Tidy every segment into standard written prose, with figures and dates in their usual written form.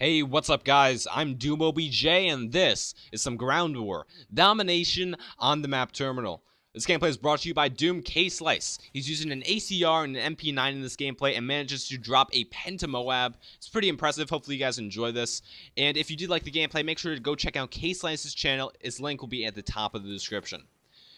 Hey, what's up, guys? I'm DoomOBJ, and this is some Ground War Domination on the Map Terminal. This gameplay is brought to you by Doom K-Slice. He's using an ACR and an MP9 in this gameplay and manages to drop a Penta Moab. It's pretty impressive. Hopefully you guys enjoy this. And if you did like the gameplay, make sure to go check out K-Slice's channel. His link will be at the top of the description.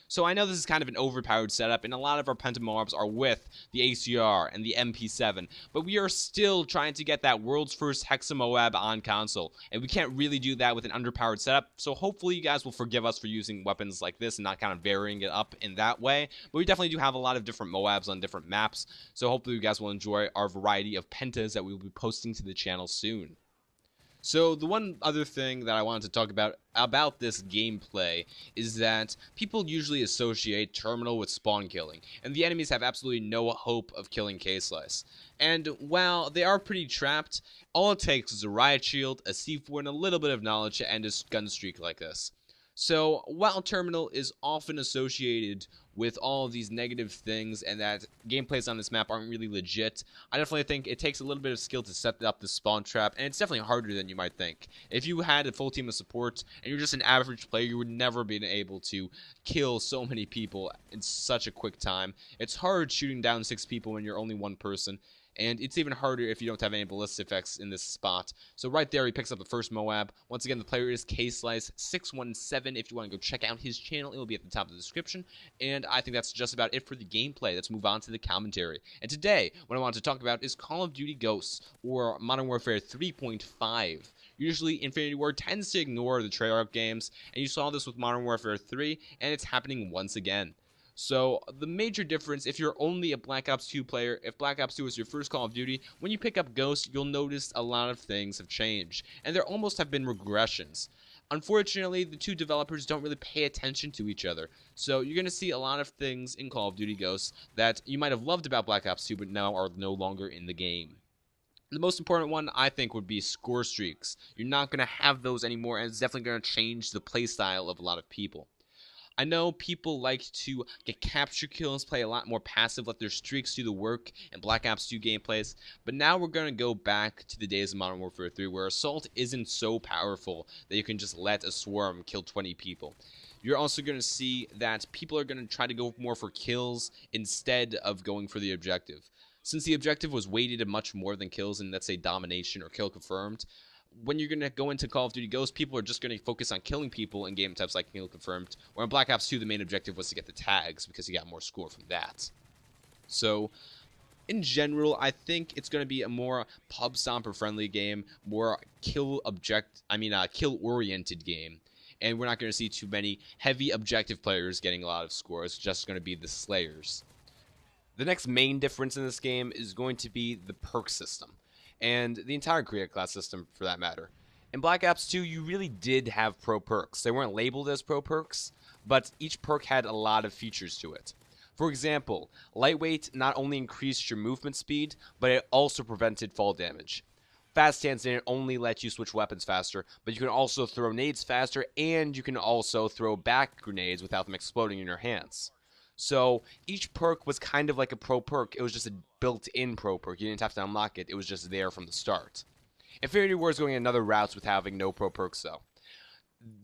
So I know this is kind of an overpowered setup, and a lot of our Penta Moabs are with the ACR and the MP7, but we are still trying to get that world's first Hexa Moab on console, and we can't really do that with an underpowered setup, so hopefully you guys will forgive us for using weapons like this and not kind of varying it up in that way, but we definitely do have a lot of different Moabs on different maps, so hopefully you guys will enjoy our variety of Pentas that we will be posting to the channel soon. So the one other thing that I wanted to talk about this gameplay is that people usually associate Terminal with spawn killing, and the enemies have absolutely no hope of killing K-Slice. And while they are pretty trapped, all it takes is a riot shield, a C4, and a little bit of knowledge to end a gun streak like this. So while Terminal is often associated with all of these negative things and that gameplays on this map aren't really legit, I definitely think it takes a little bit of skill to set up the spawn trap, and it's definitely harder than you might think. If you had a full team of support and you're just an average player, you would never be able to kill so many people in such a quick time. It's hard shooting down 6 people when you're only one person. And it's even harder if you don't have any ballistic effects in this spot. So right there, he picks up the first Moab. Once again, the player is K-Slice617. If you want to go check out his channel, it will be at the top of the description. And I think that's just about it for the gameplay. Let's move on to the commentary. And today, what I want to talk about is Call of Duty Ghosts, or Modern Warfare 3.5. Usually, Infinity Ward tends to ignore the Treyarch games, and you saw this with Modern Warfare 3, and it's happening once again. So the major difference, if you're only a Black Ops 2 player, if Black Ops 2 is your first Call of Duty, when you pick up Ghost, you'll notice a lot of things have changed, and there almost have been regressions. Unfortunately, the two developers don't really pay attention to each other, so you're going to see a lot of things in Call of Duty Ghosts that you might have loved about Black Ops 2, but now are no longer in the game. The most important one, I think, would be score streaks. You're not going to have those anymore, and it's definitely going to change the playstyle of a lot of people. I know people like to get capture kills, play a lot more passive, let their streaks do the work in Black Ops 2 gameplays, but now we're going to go back to the days of Modern Warfare 3 where Assault isn't so powerful that you can just let a swarm kill 20 people. You're also going to see that people are going to try to go more for kills instead of going for the objective. Since the objective was weighted much more than kills in, let's say, domination or kill confirmed, when you're going to go into Call of Duty Ghosts, people are just going to focus on killing people in game types like Kill Confirmed, or in Black Ops 2, the main objective was to get the tags because you got more score from that. So, in general, I think it's going to be a more pub stomper friendly game, more kill-oriented game. And we're not going to see too many heavy objective players getting a lot of scores, it's just going to be the Slayers. The next main difference in this game is going to be the perk system, and the entire creator class system for that matter. In Black Ops 2, you really did have pro perks. They weren't labeled as pro perks, but each perk had a lot of features to it. For example, lightweight not only increased your movement speed, but it also prevented fall damage. Fast stance didn't only let you switch weapons faster, but you can also throw nades faster, and you can also throw back grenades without them exploding in your hands. So each perk was kind of like a pro perk. It was just a built-in pro perk. You didn't have to unlock it. It was just there from the start. Infinity Ward is going another route with having no pro perks, though.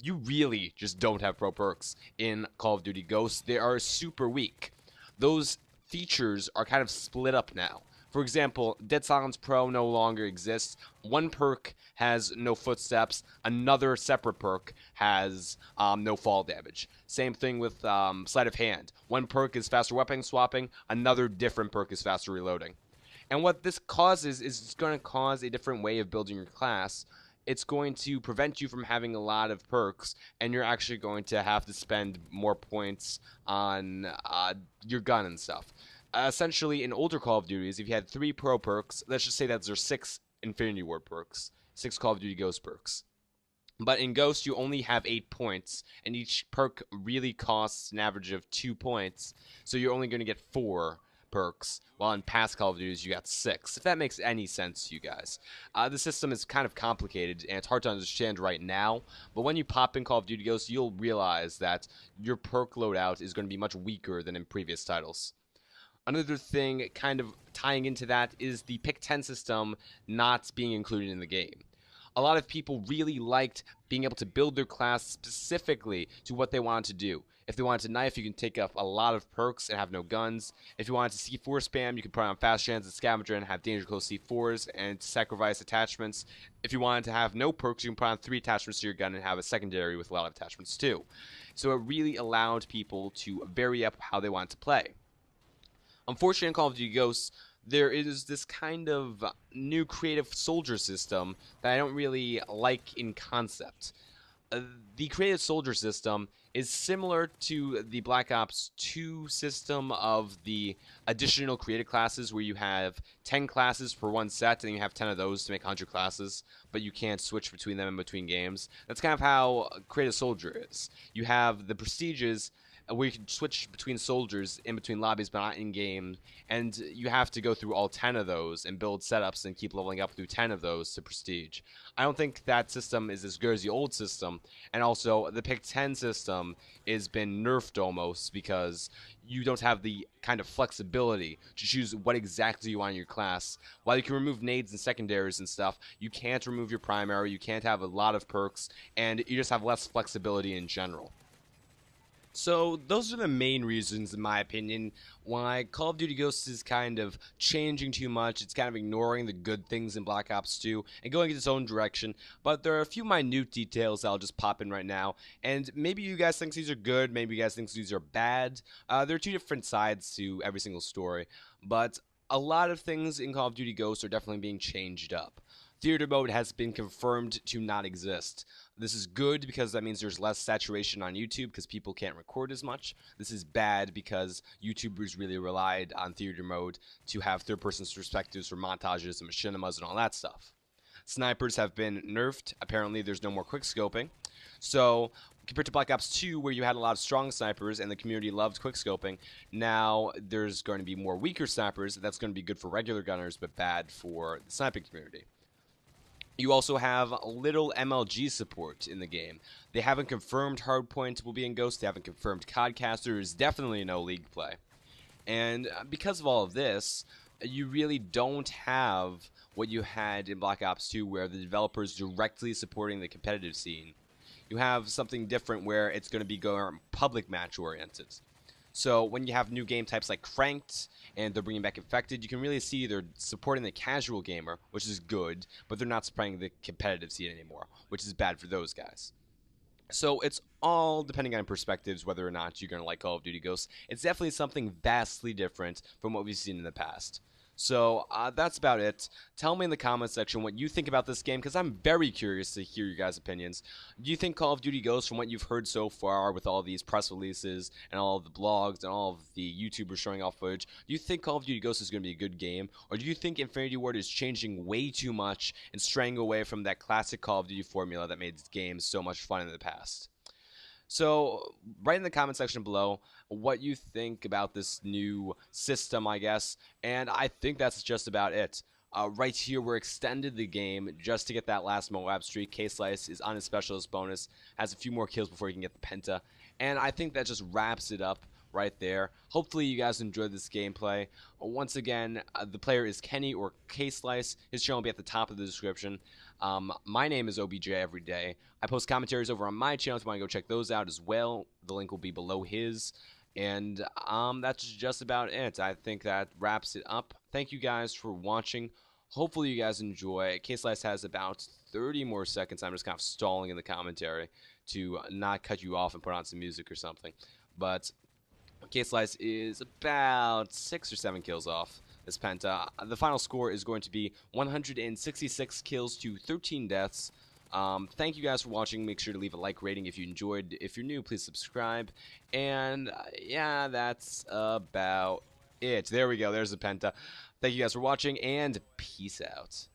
You really just don't have pro perks in Call of Duty Ghosts. They are super weak. Those features are kind of split up now. For example, Dead Silence Pro no longer exists. One perk has no footsteps. Another separate perk has no fall damage. Same thing with Sleight of Hand. One perk is faster weapon swapping. Another different perk is faster reloading. And what this causes is it's going to cause a different way of building your class. It's going to prevent you from having a lot of perks, and you're actually going to have to spend more points on your gun and stuff. Essentially, in older Call of Duties, if you had 3 pro perks, let's just say that there's 6 Infinity Ward perks, 6 Call of Duty Ghost perks. But in Ghost, you only have 8 points, and each perk really costs an average of 2 points, so you're only going to get 4 perks, while in past Call of Duties, you got 6, if that makes any sense to you guys. The system is kind of complicated, and it's hard to understand right now, but when you pop in Call of Duty Ghosts, you'll realize that your perk loadout is going to be much weaker than in previous titles. Another thing kind of tying into that is the Pick 10 system not being included in the game. A lot of people really liked being able to build their class specifically to what they wanted to do. If they wanted to knife, you can take up a lot of perks and have no guns. If you wanted to C4 spam, you can put on fast chance and scavenger and have danger close C4s and sacrifice attachments. If you wanted to have no perks, you can put on 3 attachments to your gun and have a secondary with a lot of attachments too. So it really allowed people to vary up how they wanted to play. Unfortunately, in Call of Duty Ghosts, there is this kind of new creative soldier system that I don't really like in concept. The creative soldier system is similar to the Black Ops 2 system of the additional created classes, where you have 10 classes per one set and you have 10 of those to make 100 classes, but you can't switch between them in between games. That's kind of how creative soldier is. You have the prestiges where you can switch between soldiers in between lobbies but not in game, and you have to go through all 10 of those and build setups and keep leveling up through 10 of those to prestige. I don't think that system is as good as the old system, and also the pick 10 system has been nerfed almost because you don't have the kind of flexibility to choose what exactly you want in your class. While you can remove nades and secondaries and stuff, you can't remove your primary, you can't have a lot of perks, and you just have less flexibility in general. So those are the main reasons, in my opinion, why Call of Duty Ghosts is kind of changing too much. It's kind of ignoring the good things in Black Ops 2 and going in its own direction. But there are a few minute details I'll just pop in right now. And maybe you guys think these are good, maybe you guys think these are bad. There are two different sides to every single story. But a lot of things in Call of Duty Ghosts are definitely being changed up. Theater mode has been confirmed to not exist. This is good because that means there's less saturation on YouTube because people can't record as much. This is bad because YouTubers really relied on theater mode to have third-person perspectives for montages and machinimas and all that stuff. Snipers have been nerfed. Apparently there's no more quickscoping. So compared to Black Ops 2, where you had a lot of strong snipers and the community loved quickscoping, now there's going to be more weaker snipers. That's going to be good for regular gunners but bad for the sniping community. You also have little MLG support in the game. They haven't confirmed Hardpoint will be in Ghost. They haven't confirmed Codcaster. There's definitely no League play. And because of all of this, you really don't have what you had in Black Ops 2, where the developers directly supporting the competitive scene. You have something different where it's going to be going public match oriented. So when you have new game types like Cranked and they're bringing back Infected, you can really see they're supporting the casual gamer, which is good, but they're not supporting the competitive scene anymore, which is bad for those guys. So it's all depending on perspectives whether or not you're going to like Call of Duty Ghosts. It's definitely something vastly different from what we've seen in the past. So that's about it. Tell me in the comments section what you think about this game, because I'm very curious to hear your guys' opinions. Do you think Call of Duty Ghosts, from what you've heard so far with all these press releases and all of the blogs and all of the YouTubers showing off footage, do you think Call of Duty Ghosts is going to be a good game? Or do you think Infinity Ward is changing way too much and straying away from that classic Call of Duty formula that made games so much fun in the past? So, write in the comment section below what you think about this new system, I guess. And I think that's just about it. Right here, we're extended the game just to get that last Moab streak. K-Slice is on his specialist bonus, has a few more kills before he can get the Penta. And I think that just wraps it up right there. Hopefully you guys enjoyed this gameplay. Once again, the player is Kenny or K-Slice. His channel will be at the top of the description. My name is OBJ Everyday. I post commentaries over on my channel if you want to go check those out as well. The link will be below his. And that's just about it. I think that wraps it up. Thank you guys for watching. Hopefully you guys enjoy. K-Slice has about 30 more seconds. I'm just kind of stalling in the commentary to not cut you off and put on some music or something. But K-Slice is about 6 or 7 kills off this Penta. The final score is going to be 166 kills to 13 deaths. Thank you guys for watching. Make sure to leave a like rating if you enjoyed. If you're new, please subscribe. And yeah, that's about it. There we go. There's the Penta. Thank you guys for watching, and peace out.